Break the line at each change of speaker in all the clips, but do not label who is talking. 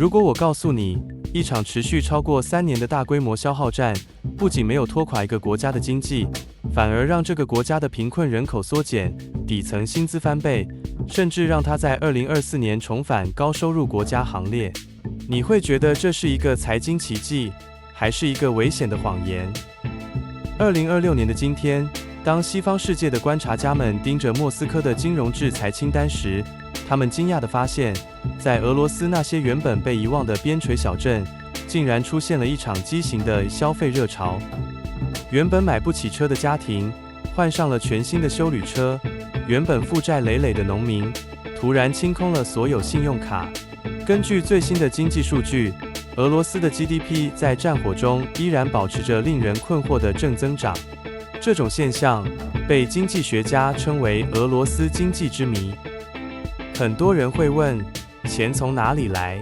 如果我告诉你，一场持续超过3年的大规模消耗战，不仅没有拖垮一个国家的经济，反而让这个国家的贫困人口缩减，底层薪资翻倍，甚至让它在2024年重返高收入国家行列，你会觉得这是一个财经奇迹，还是一个危险的谎言？2026年的今天，当西方世界的观察家们盯着莫斯科的金融制裁清单时，他们惊讶地发现，在俄罗斯那些原本被遗忘的边陲小镇，竟然出现了一场畸形的消费热潮。原本买不起车的家庭，换上了全新的休旅车；原本负债累累的农民，突然清空了所有信用卡。根据最新的经济数据，俄罗斯的 GDP 在战火中依然保持着令人困惑的正增长。这种现象被经济学家称为俄罗斯经济之谜。很多人会问，钱从哪里来？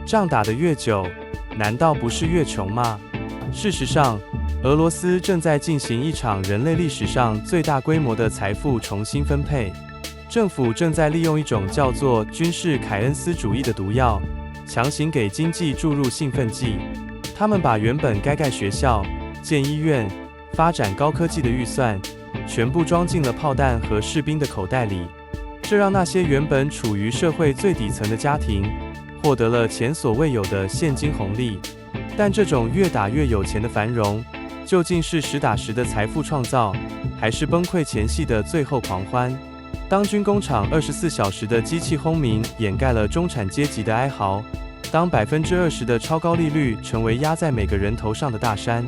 仗打得越久，难道不是越穷吗？事实上，俄罗斯正在进行一场人类历史上最大规模的财富重新分配。政府正在利用一种叫做军事凯恩斯主义的毒药，强行给经济注入兴奋剂。他们把原本该盖学校、建医院、发展高科技的预算，全部装进了炮弹和士兵的口袋里。这让那些原本处于社会最底层的家庭，获得了前所未有的现金红利。但这种越打越有钱的繁荣，究竟是实打实的财富创造，还是崩溃前夕的最后狂欢？当军工厂24小时的机器轰鸣掩盖了中产阶级的哀嚎，当20%的超高利率成为压在每个人头上的大山。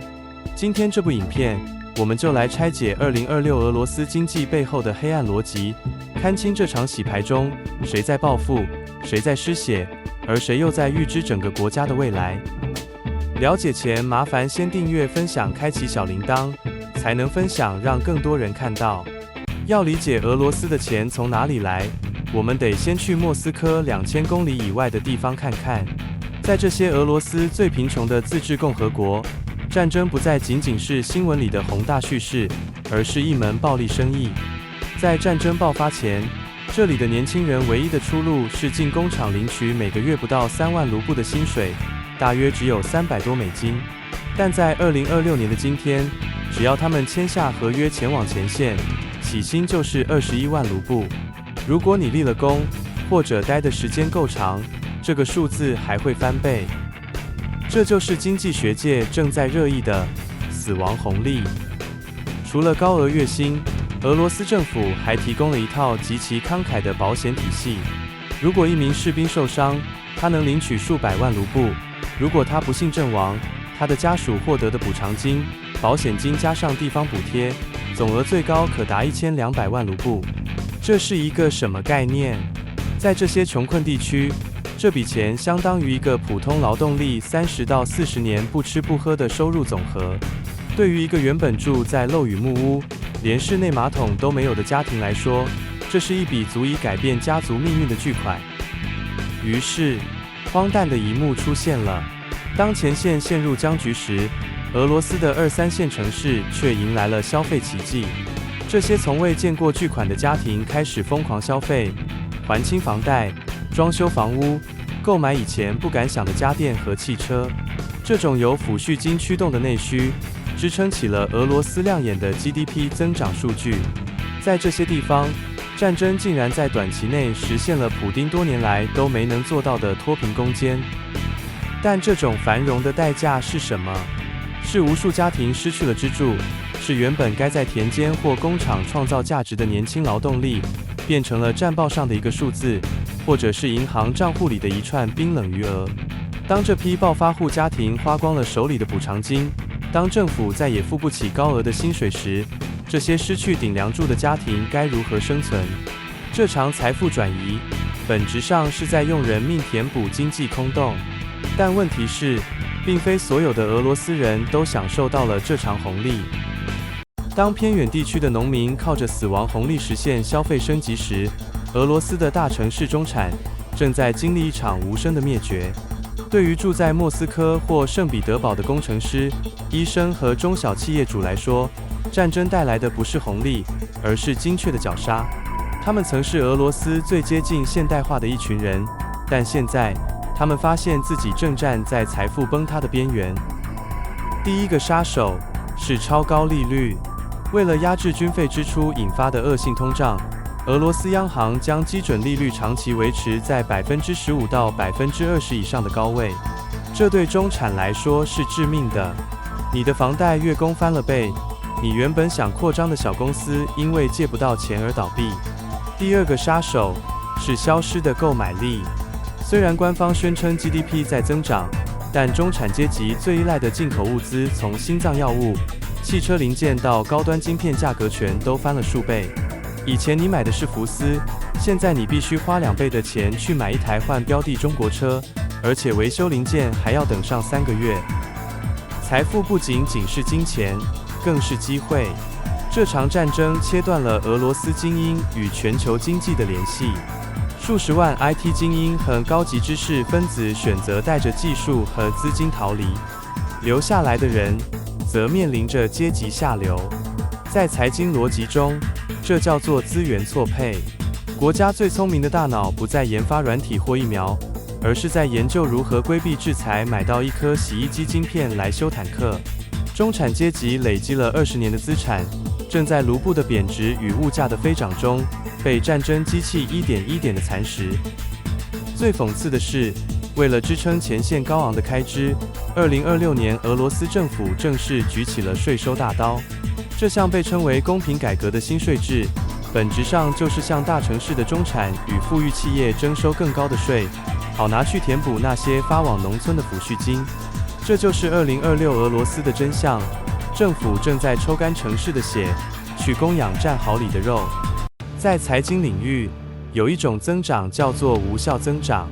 今天这部影片，我们就来拆解2026俄罗斯经济背后的黑暗逻辑，看清这场洗牌中谁在暴富，谁在失血，而谁又在预支整个国家的未来。了解前，麻烦先订阅、分享、开启小铃铛，才能分享让更多人看到。要理解俄罗斯的钱从哪里来，我们得先去莫斯科2000公里以外的地方看看。在这些俄罗斯最贫穷的自治共和国，战争不再仅仅是新闻里的宏大叙事，而是一门暴利生意。在战争爆发前，这里的年轻人唯一的出路是进工厂领取每个月不到3万卢布的薪水，大约只有$300多。但在2026年的今天，只要他们签下合约前往前线，起薪就是21万卢布。如果你立了功，或者待的时间够长，这个数字还会翻倍。这就是经济学界正在热议的死亡红利。除了高额月薪，俄罗斯政府还提供了一套极其慷慨的保险体系。如果一名士兵受伤，他能领取数百万卢布；如果他不幸阵亡，他的家属获得的补偿金、保险金加上地方补贴，总额最高可达1200万卢布。这是一个什么概念？在这些穷困地区，这笔钱相当于一个普通劳动力30到40年不吃不喝的收入总和。对于一个原本住在漏雨木屋，连室内马桶都没有的家庭来说，这是一笔足以改变家族命运的巨款。于是，荒诞的一幕出现了。当前线陷入僵局时，俄罗斯的2、3线城市却迎来了消费奇迹。这些从未见过巨款的家庭开始疯狂消费，还清房贷，装修房屋，购买以前不敢想的家电和汽车。这种由抚恤金驱动的内需，支撑起了俄罗斯亮眼的 GDP 增长数据。在这些地方，战争竟然在短期内实现了普丁多年来都没能做到的脱贫攻坚。但这种繁荣的代价是什么？是无数家庭失去了支柱，是原本该在田间或工厂创造价值的年轻劳动力，变成了战报上的一个数字，或者是银行账户里的一串冰冷余额。当这批暴发户家庭花光了手里的补偿金，当政府再也付不起高额的薪水时，这些失去顶梁柱的家庭该如何生存？这场财富转移，本质上是在用人命填补经济空洞。但问题是，并非所有的俄罗斯人都享受到了这场红利。当偏远地区的农民靠着死亡红利实现消费升级时，俄罗斯的大城市中产正在经历一场无声的灭绝。对于住在莫斯科或圣彼得堡的工程师、医生和中小企业主来说，战争带来的不是红利，而是精确的绞杀。他们曾是俄罗斯最接近现代化的一群人，但现在他们发现自己正站在财富崩塌的边缘。第一个杀手是超高利率。为了压制军费支出引发的恶性通胀，俄罗斯央行将基准利率长期维持在15%到20%以上的高位。这对中产来说是致命的。你的房贷月供翻了倍，你原本想扩张的小公司因为借不到钱而倒闭。第二个杀手是消失的购买力。虽然官方宣称 GDP 在增长，但中产阶级最依赖的进口物资，从心脏药物、汽车零件到高端晶片，价格全都翻了数倍。以前你买的是福斯，现在你必须花2倍的钱去买一台换标的中国车，而且维修零件还要等上3个月。财富不仅仅是金钱，更是机会。这场战争切断了俄罗斯精英与全球经济的联系。数十万 IT 精英和高级知识分子选择带着技术和资金逃离，留下来的人则面临着阶级下流。在财经逻辑中，这叫做资源错配。国家最聪明的大脑不再研发软体或疫苗，而是在研究如何规避制裁，买到一颗洗衣机晶片来修坦克。中产阶级累积了20年的资产，正在卢布的贬值与物价的飞涨中，被战争机器一点一点的蚕食。最讽刺的是，为了支撑前线高昂的开支，2026年俄罗斯政府正式举起了税收大刀。这项被称为公平改革的新税制，本质上就是向大城市的中产与富裕企业征收更高的税，好拿去填补那些发往农村的抚恤金。这就是2026俄罗斯的真相。政府正在抽干城市的血，去供养战壕里的肉。在财经领域，有一种增长叫做无效增长。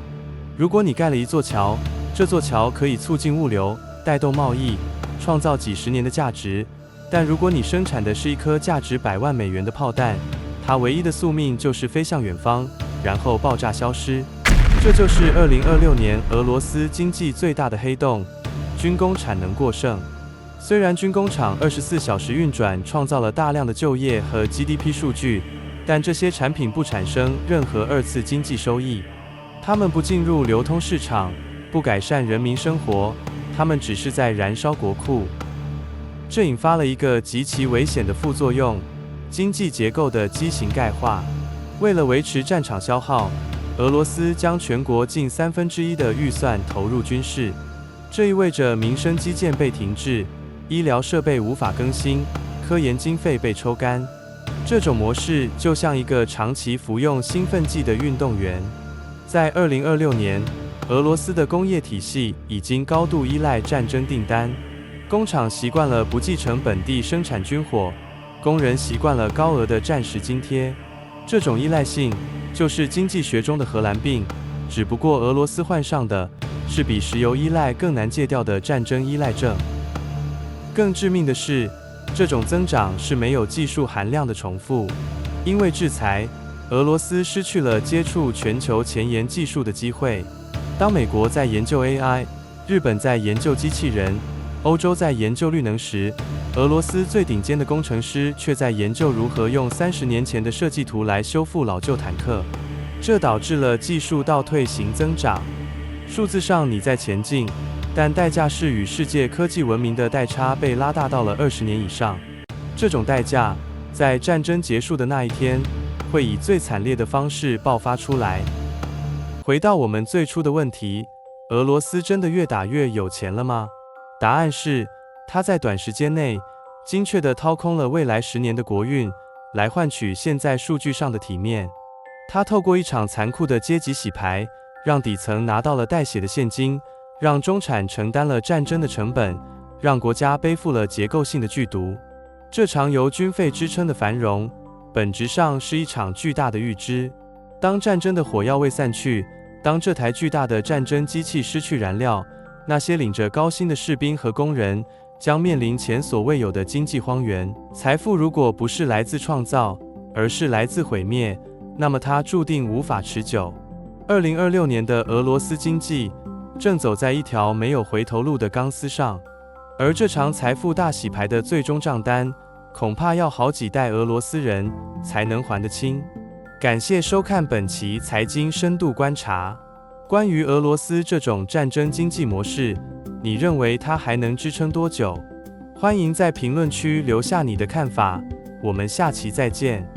如果你盖了一座桥，这座桥可以促进物流，带动贸易，创造几十年的价值。但如果你生产的是一颗价值100万美元的炮弹，它唯一的宿命就是飞向远方，然后爆炸消失。这就是2026年俄罗斯经济最大的黑洞——军工产能过剩。虽然军工厂24小时运转，创造了大量的就业和 GDP 数据，但这些产品不产生任何二次经济收益。它们不进入流通市场，不改善人民生活，它们只是在燃烧国库。这引发了一个极其危险的副作用：经济结构的畸形钙化。为了维持战场消耗，俄罗斯将全国近1/3的预算投入军事，这意味着民生基建被停滞，医疗设备无法更新，科研经费被抽干。这种模式就像一个长期服用兴奋剂的运动员。在2026年，俄罗斯的工业体系已经高度依赖战争订单。工厂习惯了不继承本地生产军火，工人习惯了高额的战时津贴。这种依赖性就是经济学中的荷兰病，只不过俄罗斯患上的是比石油依赖更难戒掉的战争依赖症。更致命的是，这种增长是没有技术含量的重复。因为制裁，俄罗斯失去了接触全球前沿技术的机会。当美国在研究 AI， 日本在研究机器人，欧洲在研究绿能时，俄罗斯最顶尖的工程师却在研究如何用30年前的设计图来修复老旧坦克。这导致了技术倒退型增长。数字上你在前进，但代价是与世界科技文明的代差被拉大到了20年以上。这种代价，在战争结束的那一天，会以最惨烈的方式爆发出来。回到我们最初的问题，俄罗斯真的越打越有钱了吗？答案是，他在短时间内精确地掏空了未来10年的国运，来换取现在数据上的体面。他透过一场残酷的阶级洗牌，让底层拿到了带血的现金，让中产承担了战争的成本，让国家背负了结构性的剧毒。这场由军费支撑的繁荣，本质上是一场巨大的预知。当战争的火药味散去，当这台巨大的战争机器失去燃料，那些领着高薪的士兵和工人将面临前所未有的经济荒原。财富如果不是来自创造，而是来自毁灭，那么它注定无法持久。2026年的俄罗斯经济正走在一条没有回头路的钢丝上，而这场财富大洗牌的最终账单，恐怕要好几代俄罗斯人才能还得清。感谢收看本期财经深度观察。关于俄罗斯这种战争经济模式，你认为它还能支撑多久？欢迎在评论区留下你的看法，我们下期再见。